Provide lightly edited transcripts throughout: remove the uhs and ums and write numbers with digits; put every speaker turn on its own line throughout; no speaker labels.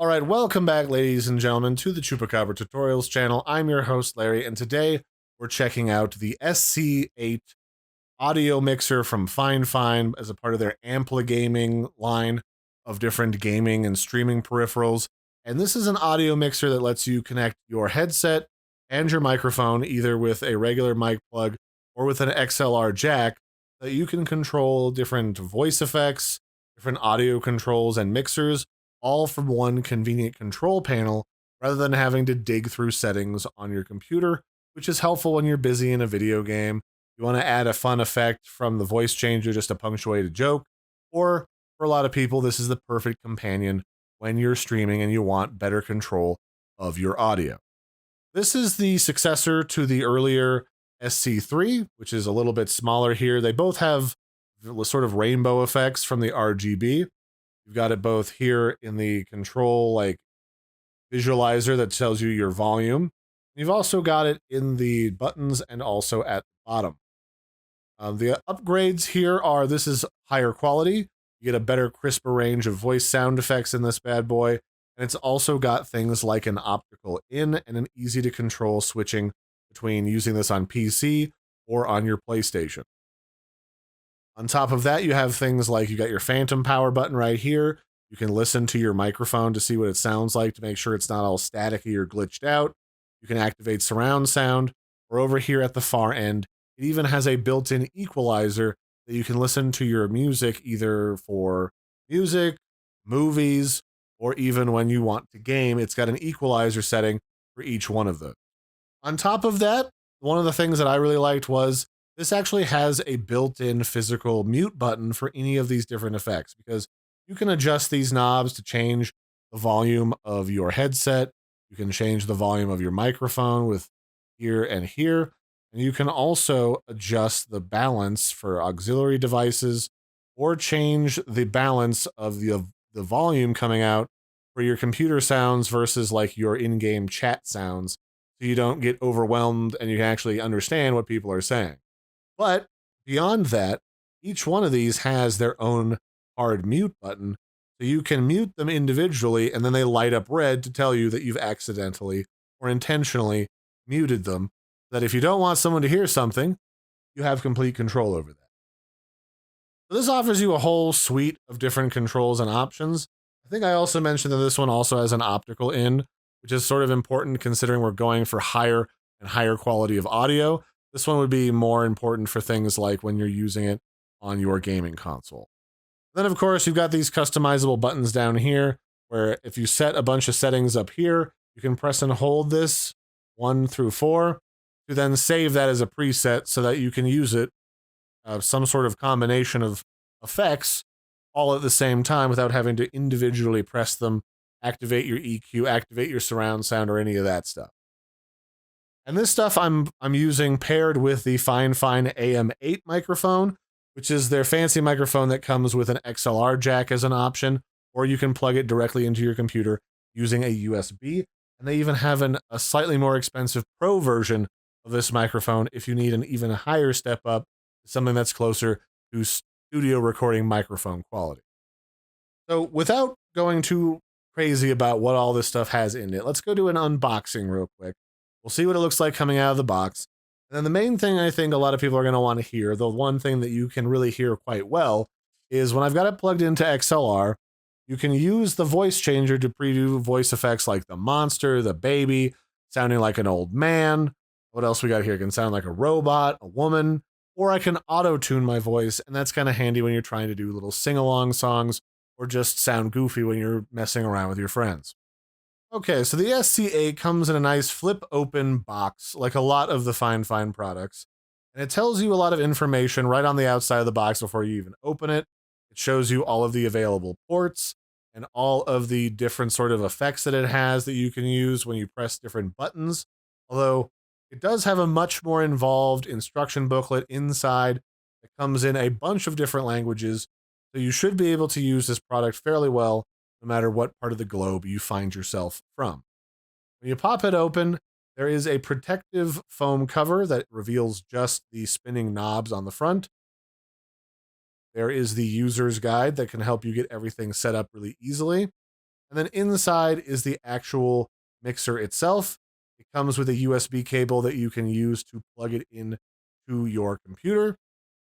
All right, welcome back, ladies and gentlemen, to the Chupacabra Tutorials channel. I'm your host, Larry, and today we're checking out the SC8 Audio Mixer from Fifine as a part of their Ampli Gaming line of different gaming and streaming peripherals. And this is an audio mixer that lets you connect your headset and your microphone either with a regular mic plug or with an XLR jack that you can control different voice effects, different audio controls, and mixers all from one convenient control panel rather than having to dig through settings on your computer, which is helpful when you're busy in a video game. You want to add a fun effect from the voice changer just to punctuate a joke, or for a lot of people, this is the perfect companion when you're streaming and you want better control of your audio. This is the successor to the earlier SC3, which is a little bit smaller here. They both have sort of rainbow effects from the RGB. You've got it both here in the control visualizer that tells you your volume. You've also got it in the buttons and also at the bottom. The upgrades here are, this is higher quality. You get a better, crisper range of voice sound effects in this bad boy. And it's also got things like an optical in and an easy to control switching between using this on PC or on your PlayStation. On top of that, you have things like you got your phantom power button right here. You can listen to your microphone to see what it sounds like to make sure it's not all staticky or glitched out. You can activate surround sound, or over here at the far end, it even has a built-in equalizer that you can listen to your music either for music, movies, or even when you want to game. It's got an equalizer setting for each one of those. On top of that, one of the things that I really liked was this actually has a built-in physical mute button for any of these different effects, because you can adjust these knobs to change the volume of your headset. You can change the volume of your microphone with here and here. And you can also adjust the balance for auxiliary devices or change the balance of the volume coming out for your computer sounds versus like your in-game chat sounds, so you don't get overwhelmed and you can actually understand what people are saying. But beyond that, each one of these has their own hard mute button, so you can mute them individually and then they light up red to tell you that you've accidentally or intentionally muted them, that if you don't want someone to hear something, you have complete control over that. So this offers you a whole suite of different controls and options. I think I also mentioned that this one also has an optical in, which is sort of important considering we're going for higher and higher quality of audio. This one would be more important for things like when you're using it on your gaming console. Then, of course, you've got these customizable buttons down here, where if you set a bunch of settings up here, you can press and hold this 1 through 4 to then save that as a preset so that you can use it, some sort of combination of effects all at the same time without having to individually press them, activate your EQ, activate your surround sound, or any of that stuff. And this stuff I'm using paired with the Fifine AM8 microphone, which is their fancy microphone that comes with an XLR jack as an option, or you can plug it directly into your computer using a USB. And they even have a slightly more expensive Pro version of this microphone if you need an even higher step up, something that's closer to studio recording microphone quality. So without going too crazy about what all this stuff has in it, let's go do an unboxing real quick. We'll see what it looks like coming out of the box. And then the main thing I think a lot of people are going to want to hear, the one thing that you can really hear quite well, is when I've got it plugged into XLR, you can use the voice changer to preview voice effects like the monster, the baby, sounding like an old man. What else we got here? It can sound like a robot, a woman, or I can auto-tune my voice, and that's kind of handy when you're trying to do little sing-along songs or just sound goofy when you're messing around with your friends. Okay, so the SC8 comes in a nice flip-open box, like a lot of the Fifine products, and it tells you a lot of information right on the outside of the box before you even open it. It shows you all of the available ports and all of the different sort of effects that it has that you can use when you press different buttons, although it does have a much more involved instruction booklet inside that comes in a bunch of different languages, so you should be able to use this product fairly well no matter what part of the globe you find yourself from. When you pop it open, there is a protective foam cover that reveals just the spinning knobs on the front. There is the user's guide that can help you get everything set up really easily. And then inside is the actual mixer itself. It comes with a USB cable that you can use to plug it in to your computer.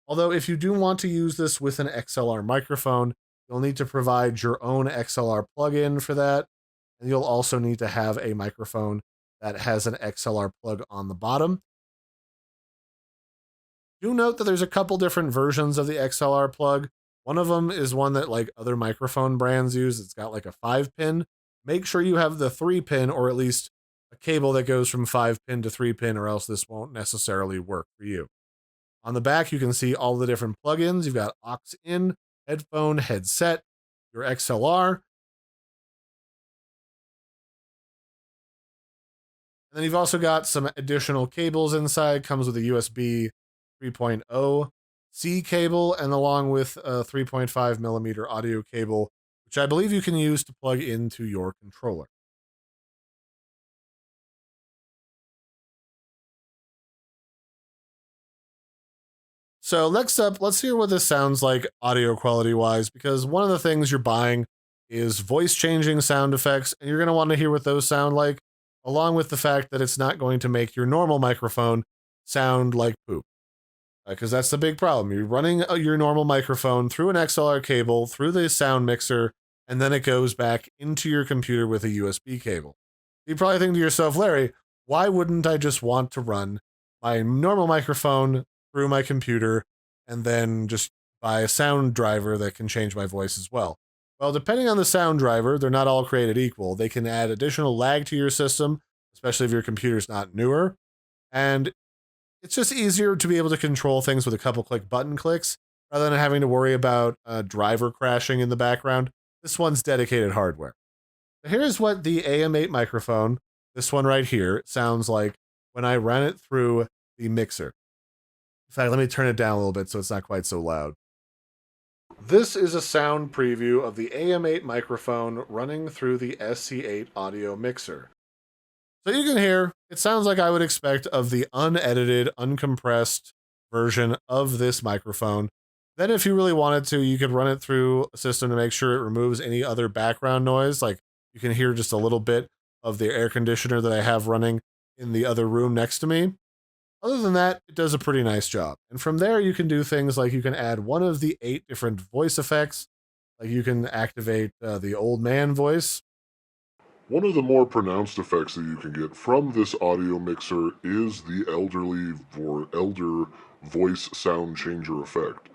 Although if you do want to use this with an XLR microphone, you'll need to provide your own XLR plug-in for that. And you'll also need to have a microphone that has an XLR plug on the bottom. Do note that there's a couple different versions of the XLR plug. One of them is one that like other microphone brands use. It's got like a 5-pin. Make sure you have the 3-pin or at least a cable that goes from 5-pin to 3-pin, or else this won't necessarily work for you. On the back, you can see all the different plugins. You've got aux in, headphone, headset, your XLR. And then you've also got some additional cables inside. Comes with a USB 3.0 C cable, and along with a 3.5 millimeter audio cable, which I believe you can use to plug into your controller. So next up, let's hear what this sounds like audio quality wise, because one of the things you're buying is voice changing sound effects, and you're going to want to hear what those sound like, along with the fact that it's not going to make your normal microphone sound like poop. Because that's the big problem. You're running your normal microphone through an XLR cable, through the sound mixer, and then it goes back into your computer with a USB cable. You probably think to yourself, Larry, why wouldn't I just want to run my normal microphone through my computer and then just buy a sound driver that can change my voice as well? Well, depending on the sound driver, they're not all created equal. They can add additional lag to your system, especially if your computer's not newer. And it's just easier to be able to control things with a couple button clicks rather than having to worry about a driver crashing in the background. This one's dedicated hardware. Here's what the AM8 microphone, this one right here, sounds like when I ran it through the mixer. In fact, let me turn it down a little bit so it's not quite so loud. This is a sound preview of the AM8 microphone running through the SC8 Audio Mixer. So you can hear, it sounds like I would expect of the unedited, uncompressed version of this microphone. Then if you really wanted to, you could run it through a system to make sure it removes any other background noise. Like you can hear just a little bit of the air conditioner that I have running in the other room next to me. Other than that, it does a pretty nice job. And from there, you can do things like you can add one of the 8 different voice effects. Like you can activate the old man voice.
One of the more pronounced effects that you can get from this audio mixer is the elder voice sound changer effect.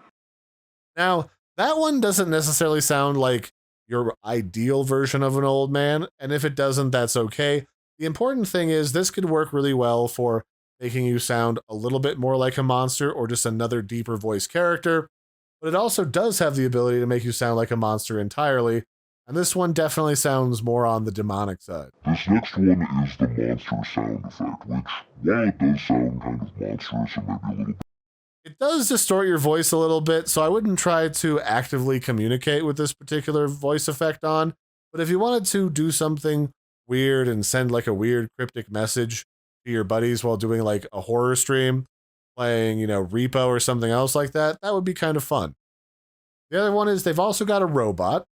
Now, that one doesn't necessarily sound like your ideal version of an old man, and if it doesn't, that's okay. The important thing is this could work really well for making you sound a little bit more like a monster or just another deeper voice character, but it also does have the ability to make you sound like a monster entirely. And this one definitely sounds more on the demonic side.
This next one is the monster sound effect, which, while it does sound kind of monstrous and maybe a little bit,
it does distort your voice a little bit, so I wouldn't try to actively communicate with this particular voice effect on. But if you wanted to do something weird and send like a weird cryptic message to your buddies while doing like a horror stream, playing, Repo or something else like that, that would be kind of fun. The other one is they've also got a robot.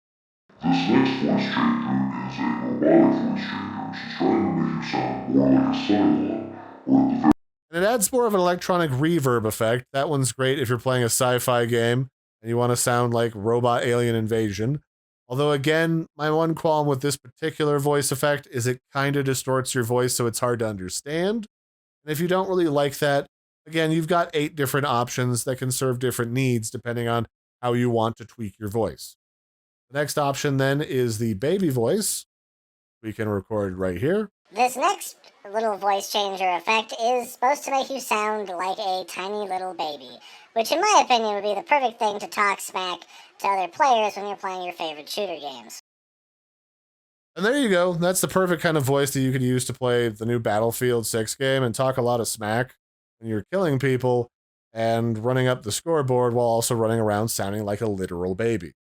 this next voice changer is a robotic voice changer. She's trying to make you sound more like a Cylon, or at the very
And it adds more of an electronic reverb effect. That one's great if you're playing a sci-fi game and you want to sound like robot alien invasion. Although again, my one qualm with this particular voice effect is it kind of distorts your voice so it's hard to understand. And if you don't really like that, again, you've got 8 different options that can serve different needs depending on how you want to tweak your voice. The next option then is the baby voice. We can record right here.
This next little voice changer effect is supposed to make you sound like a tiny little baby, which in my opinion would be the perfect thing to talk smack to other players when you're playing your favorite shooter games.
And there you go. That's the perfect kind of voice that you could use to play the new Battlefield 6 game and talk a lot of smack when you're killing people and running up the scoreboard while also running around sounding like a literal baby.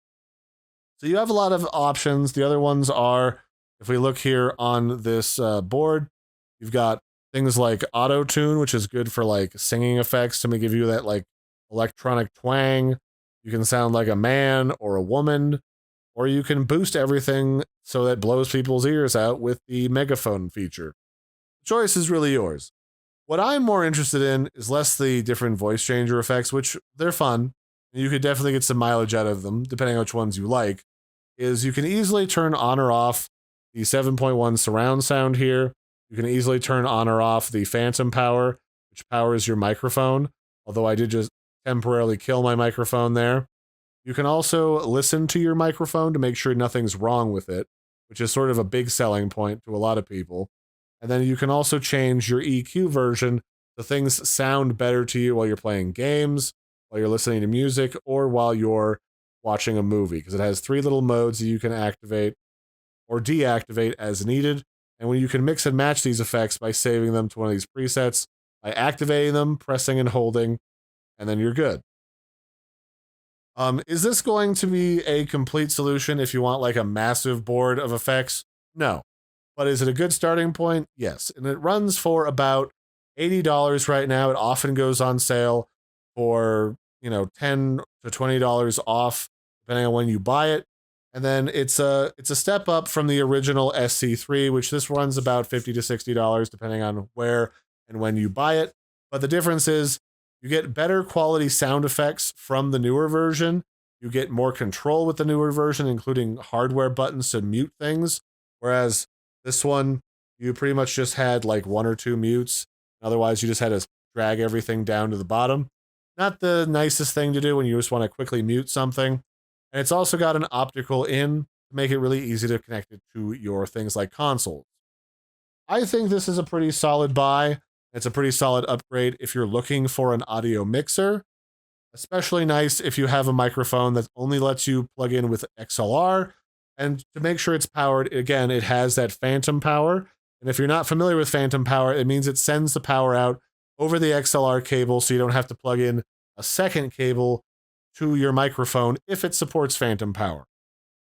So you have a lot of options. The other ones are, if we look here on this board, you've got things like auto tune, which is good for like singing effects to give you that like electronic twang. You can sound like a man or a woman, or you can boost everything so that blows people's ears out with the megaphone feature. The choice is really yours. What I'm more interested in is less the different voice changer effects, which they're fun. You could definitely get some mileage out of them, depending on which ones you like, is you can easily turn on or off the 7.1 surround sound here. You can easily turn on or off the phantom power, which powers your microphone, although I did just temporarily kill my microphone there. You can also listen to your microphone to make sure nothing's wrong with it, which is sort of a big selling point to a lot of people. And then you can also change your EQ version so things sound better to you while you're playing games, while you're listening to music, or while you're watching a movie, because it has 3 little modes that you can activate or deactivate as needed. And when you can mix and match these effects by saving them to one of these presets, by activating them, pressing and holding, and then you're good. Is this going to be a complete solution if you want like a massive board of effects? No. But is it a good starting point? Yes. And it runs for about $80 right now. It often goes on sale for, $10 to $20 off, depending on when you buy it. And then it's a step up from the original SC3, which this runs about $50 to $60, depending on where and when you buy it. But the difference is you get better quality sound effects from the newer version. You get more control with the newer version, including hardware buttons to mute things. Whereas this one, you pretty much just had like 1 or 2 mutes. Otherwise, you just had to drag everything down to the bottom. Not the nicest thing to do when you just want to quickly mute something. And it's also got an optical in to make it really easy to connect it to your things like consoles. I think this is a pretty solid buy. It's a pretty solid upgrade if you're looking for an audio mixer. Especially nice if you have a microphone that only lets you plug in with XLR. And to make sure it's powered, again, it has that phantom power. And if you're not familiar with phantom power, it means it sends the power out over the XLR cable so you don't have to plug in a second cable to your microphone if it supports phantom power.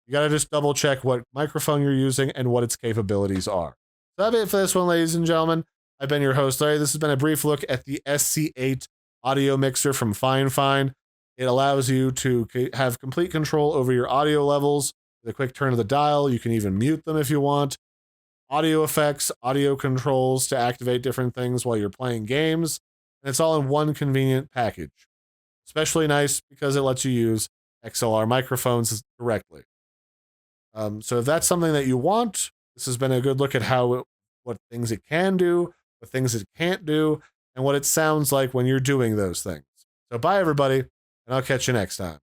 You got to just double check what microphone you're using and what its capabilities are. So that's it for this one, ladies and gentlemen. I've been your host, Larry. This has been a brief look at the SC8 Audio Mixer from Fifine. It allows you to have complete control over your audio levels. With a quick turn of the dial, you can even mute them if you want. Audio effects, audio controls to activate different things while you're playing games. And it's all in one convenient package. Especially nice because it lets you use XLR microphones directly. So if that's something that you want, this has been a good look at what things it can do, what things it can't do, and what it sounds like when you're doing those things. So bye, everybody, and I'll catch you next time.